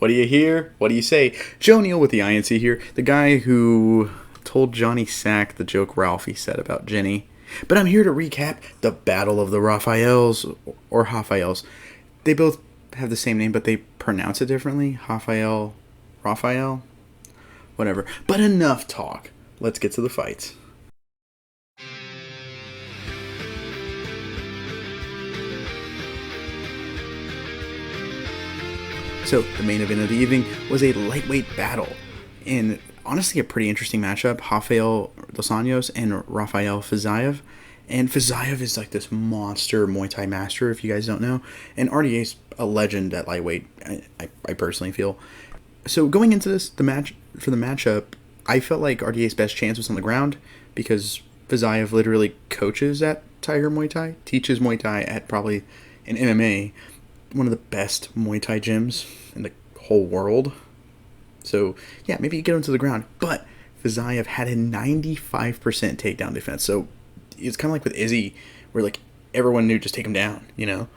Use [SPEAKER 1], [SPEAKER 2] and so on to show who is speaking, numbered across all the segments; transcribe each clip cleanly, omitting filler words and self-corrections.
[SPEAKER 1] What do you hear? What do you say? Joe Neal with the INC here, the guy who told Johnny Sack the joke Ralphie said about Jenny. But I'm here to recap the Battle of the Rafaels, or Rafaels. They both have the same name, but they pronounce it differently. Rafael, whatever. But enough talk. Let's get to the fights. So, the main event of the evening was a lightweight battle in honestly a pretty interesting matchup. Rafael Dos Anjos and Rafael Fiziev. And Fiziev is like this monster Muay Thai master, if you guys don't know. And RDA's a legend at lightweight, I personally feel. So, going into this, the matchup, I felt like RDA's best chance was on the ground because Fiziev literally coaches at Tiger Muay Thai, teaches Muay Thai at probably an MMA, one of the best Muay Thai gyms in the whole world. So, yeah, maybe you get him to the ground. But Fiziev had a 95% takedown defense. So, it's kind of like with Izzy, where, like, everyone knew just take him down, you know?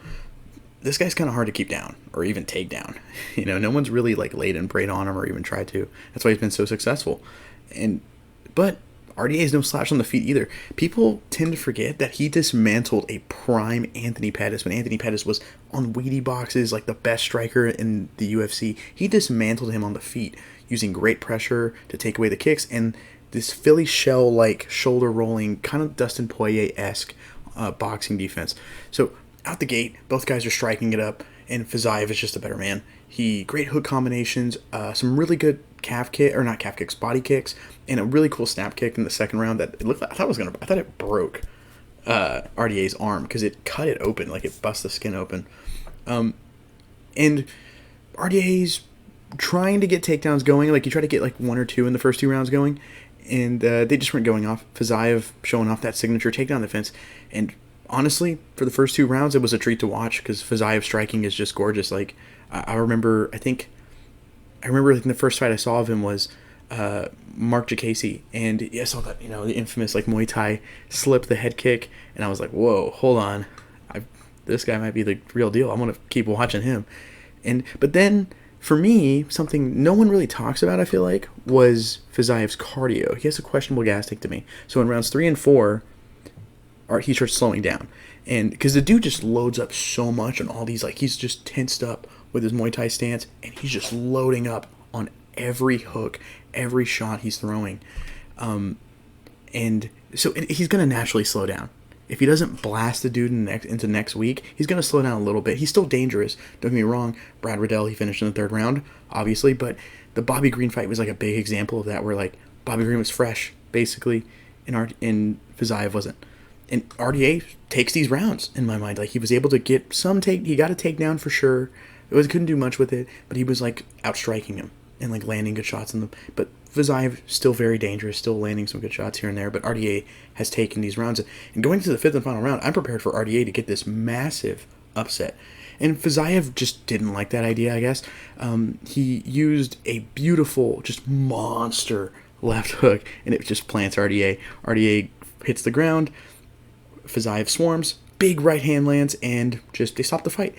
[SPEAKER 1] This guy's kind of hard to keep down, or even take down. You know, no one's really, like, laid and preyed on him or even tried to. That's why he's been so successful. But RDA is no slouch on the feet either. People tend to forget that he dismantled a prime Anthony Pettis when Anthony Pettis was on Wheatie boxes, like the best striker in the UFC. He dismantled him on the feet using great pressure to take away the kicks and this Philly shell-like shoulder-rolling, kind of Dustin Poirier-esque boxing defense. So out the gate, both guys are striking it up, and Fiziev is just a better man. Great hook combinations, some really good body kicks, and a really cool snap kick in the second round that I thought it broke RDA's arm because it cut it open, like it bust the skin open. And RDA's trying to get takedowns going, like he tried to get like one or two in the first two rounds going, and they just weren't going off. Fiziev showing off that signature takedown defense, and honestly, for the first two rounds, it was a treat to watch because Fiziev's striking is just gorgeous. Like I remember like the first fight I saw of him was Mark Jacasey, and I saw that, you know, the infamous like Muay Thai slip, the head kick, and I was like, whoa, hold on, this guy might be the real deal. I want to keep watching him. But then for me, something no one really talks about, I feel like, was Fiziev's cardio. He has a questionable gas tank to me. So in rounds 3 and 4, he starts slowing down, and because the dude just loads up so much on all these, like he's just tensed up with his Muay Thai stance, and he's just loading up on every hook, every shot he's throwing, and so he's gonna naturally slow down. If he doesn't blast the dude into next week, he's gonna slow down a little bit. He's still dangerous. Don't get me wrong. Brad Riddell, he finished in the third round, obviously, but the Bobby Green fight was like a big example of that, where like Bobby Green was fresh, basically, and Fiziev wasn't. And RDA takes these rounds, in my mind. Like, he was able to get he got a takedown for sure. Couldn't do much with it, but he was, like, outstriking him and, like, landing good shots in them. But Fiziev, still very dangerous, still landing some good shots here and there, but RDA has taken these rounds. And going to the fifth and final round, I'm prepared for RDA to get this massive upset. And Fiziev just didn't like that idea, I guess. He used a beautiful, just monster left hook, and it just plants RDA. RDA hits the ground. Fiziev swarms, big right hand lands, and they stop the fight.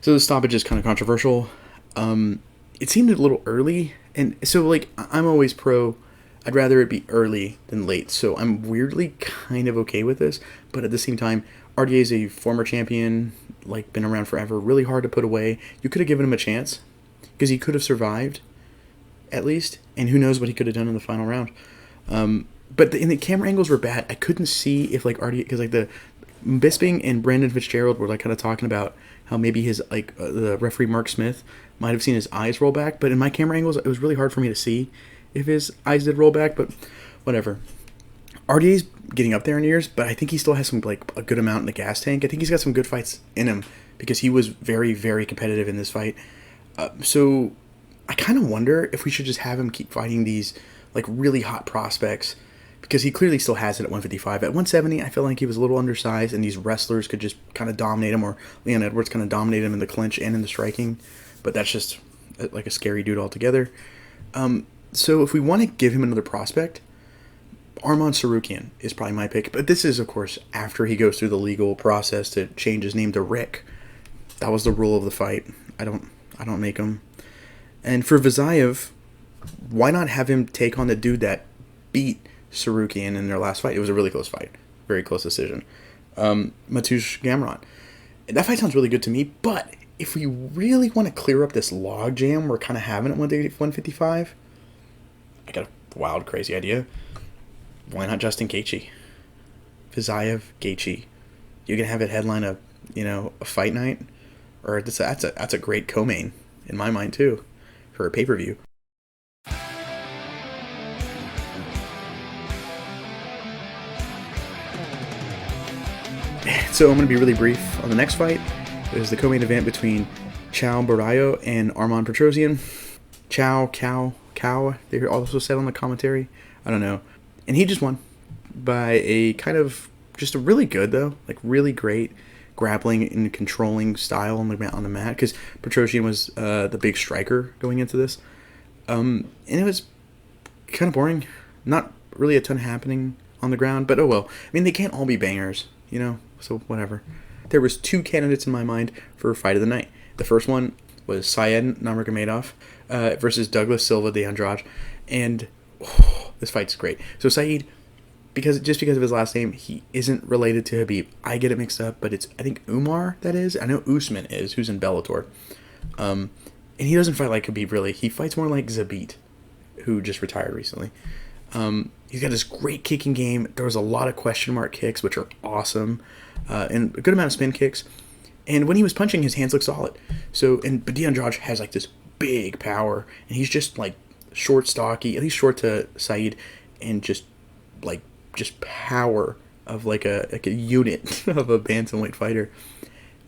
[SPEAKER 1] So the stoppage is kind of controversial. It seemed a little early, and so like I'm always pro. I'd rather it be early than late, so I'm weirdly kind of okay with this. But at the same time, RDA is a former champion, like been around forever, really hard to put away. You could have given him a chance because he could have survived, at least, and who knows what he could have done in the final round. But the camera angles were bad. I couldn't see if like RDA, because like the Bisping and Brandon Fitzgerald were like kind of talking about how maybe his like the referee Mark Smith might have seen his eyes roll back, but in my camera angles it was really hard for me to see if his eyes did roll back. But whatever. RDA's getting up there in years, but I think he still has some like a good amount in the gas tank. I think he's got some good fights in him because he was very, very competitive in this fight. So I kind of wonder if we should just have him keep fighting these like really hot prospects, because he clearly still has it at 155. At 170, I feel like he was a little undersized, and these wrestlers could just kind of dominate him, or Leon Edwards kind of dominate him in the clinch and in the striking. But that's just like a scary dude altogether. So if we want to give him another prospect, Arman Sarukian is probably my pick. But this is, of course, after he goes through the legal process to change his name to Rick. That was the rule of the fight. I don't make him. And for Fiziev, why not have him take on the dude that beat Sarukian in their last fight? It was a really close fight. Very close decision. Mateusz Gamrot. That fight sounds really good to me, but if we really want to clear up this log jam we're kind of having at 155, I got a wild, crazy idea. Why not Justin Gaethje? Fiziev, Gaethje. You can have it headline a fight night, or that's a great co-main in my mind too, for a pay-per-view. So I'm going to be really brief on the next fight. It was the co-main event between Chao Barallo and Arman Petrosyan. Cow, they also said on the commentary. I don't know. And he just won by a kind of, just a really good though, like really great grappling and controlling style on the mat, because Petrosyan was the big striker going into this. And it was kind of boring. Not really a ton happening on the ground, but oh well. I mean, they can't all be bangers, so whatever. There was 2 candidates in my mind for fight of the night. The first one was Said Nurmagomedov versus Douglas Silva de Andrade, and this fight's great. So Said, because of his last name, he isn't related to Khabib. I get it mixed up, but it's, I think, Umar that is. I know Usman is, who's in Bellator. And he doesn't fight like Khabib, really. He fights more like Zabit, who just retired recently. He's got this great kicking game. There was a lot of question mark kicks, which are awesome, and a good amount of spin kicks. And when he was punching, his hands looked solid. But de Andrade has like this big power, and he's just like short, stocky, at least short to Said, and just power of like a unit of a bantamweight fighter.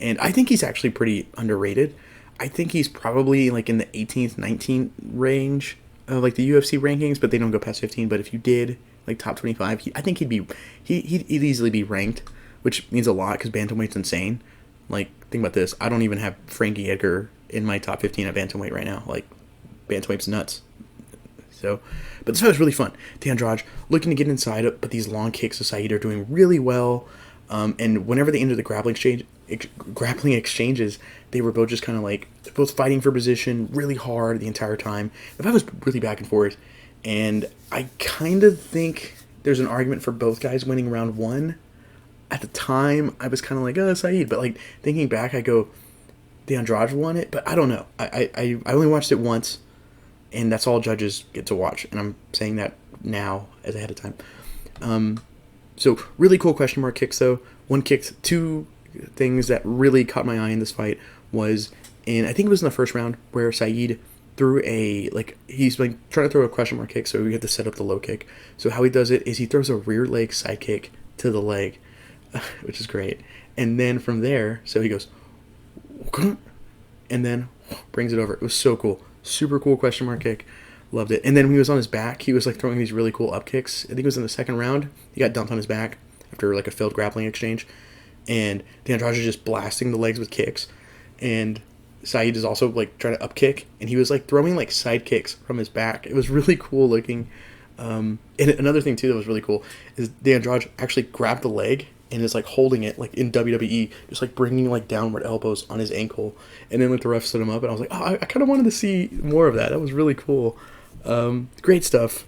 [SPEAKER 1] And I think he's actually pretty underrated. I think he's probably like in the 18th, 19th range of like the UFC rankings, but they don't go past 15. But if you did like top 25, I think he'd easily be ranked, which means a lot because bantamweight's insane. Like, think about this. I don't even have Frankie Edgar in my top 15 at bantamweight right now. Like, bantamweight's nuts. So, but this fight was really fun. De Andrade looking to get inside it, but these long kicks of Said are doing really well. And whenever they entered the grappling exchanges, they were both just kind of like, both fighting for position really hard the entire time. The fight was really back and forth. And I kind of think there's an argument for both guys winning round 1. At the time, I was kind of like, oh, Said. But like thinking back, I go, De Andrade won it. But I don't know. I only watched it once. And that's all judges get to watch. And I'm saying that now as ahead of time. So really cool question mark kicks though. One kick, 2 things that really caught my eye in this fight was I think it was in the first round where Said threw he's like trying to throw a question mark kick, so we had to set up the low kick. So how he does it is he throws a rear leg side kick to the leg, which is great. And then from there, so he goes, and then brings it over. It was so cool. Super cool question mark kick. Loved it. And then when he was on his back, he was like throwing these really cool up kicks. I think it was in the second round. He got dumped on his back after like a failed grappling exchange. And De Andrade is just blasting the legs with kicks. And Said is also like trying to up kick. And he was like throwing like side kicks from his back. It was really cool looking. And another thing too that was really cool is De Andrade actually grabbed the leg and is like holding it like in WWE, just like bringing like downward elbows on his ankle. And then like the ref stood him up, and I was like, oh, I kind of wanted to see more of that. That was really cool. Great stuff.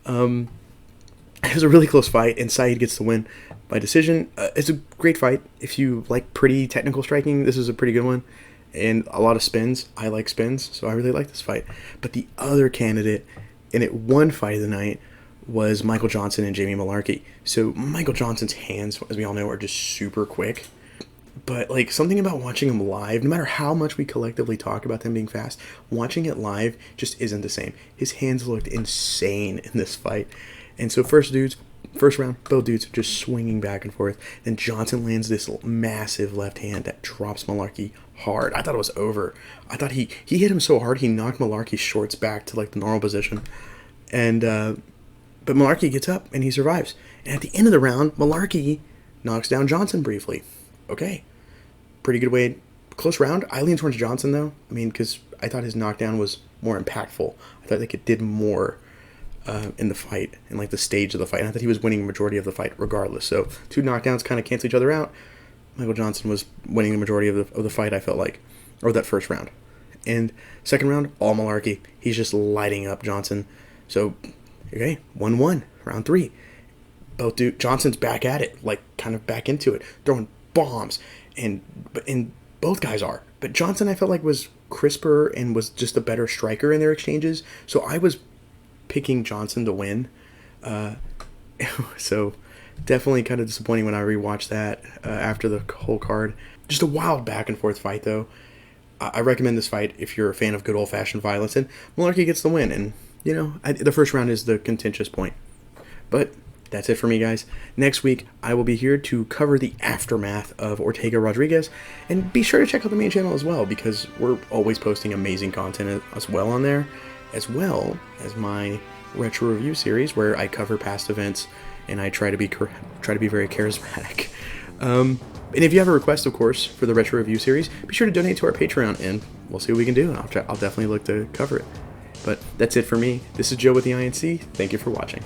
[SPEAKER 1] It was a really close fight, and Said gets the win by decision. It's a great fight. If you like pretty technical striking, this is a pretty good one. And a lot of spins. I like spins, so I really like this fight. But the other candidate in it, one fight of the night, was Michael Johnson and Jamie Mullarkey. So Michael Johnson's hands, as we all know, are just super quick. But like something about watching him live, no matter how much we collectively talk about them being fast, watching it live just isn't the same. His hands looked insane in this fight. And so first round, both dudes just swinging back and forth. Then Johnson lands this massive left hand that drops Mullarkey hard. I thought it was over. I thought he hit him so hard he knocked Mullarkey's shorts back to like the normal position. And but Mullarkey gets up and he survives. And at the end of the round, Mullarkey knocks down Johnson briefly. Okay. Pretty good way. Close round. I lean towards Johnson, though. I mean, because I thought his knockdown was more impactful. I thought like it did more in the fight, in like the stage of the fight. And I thought he was winning the majority of the fight regardless. So 2 knockdowns kind of cancel each other out. Michael Johnson was winning the majority of the fight, I felt like, or that first round. And second round, all malarkey. He's just lighting up Johnson. So, okay, 1-1, round 3. Johnson's back at it, like kind of back into it, throwing bombs, and both guys are. But Johnson, I felt like, was crisper and was just a better striker in their exchanges. So I was picking Johnson to win. So definitely kind of disappointing when I rewatched that after the whole card. Just a wild back and forth fight, though. I recommend this fight if you're a fan of good old-fashioned violence, and Malarkey gets the win. And, the first round is the contentious point. But that's it for me, guys. Next week, I will be here to cover the aftermath of Ortega Rodriguez. And be sure to check out the main channel as well, because we're always posting amazing content as well on there, as well as my retro review series where I cover past events and I try to be very charismatic. And if you have a request, of course, for the retro review series, be sure to donate to our Patreon, and we'll see what we can do. And I'll definitely look to cover it. But that's it for me. This is Joe with the INC. Thank you for watching.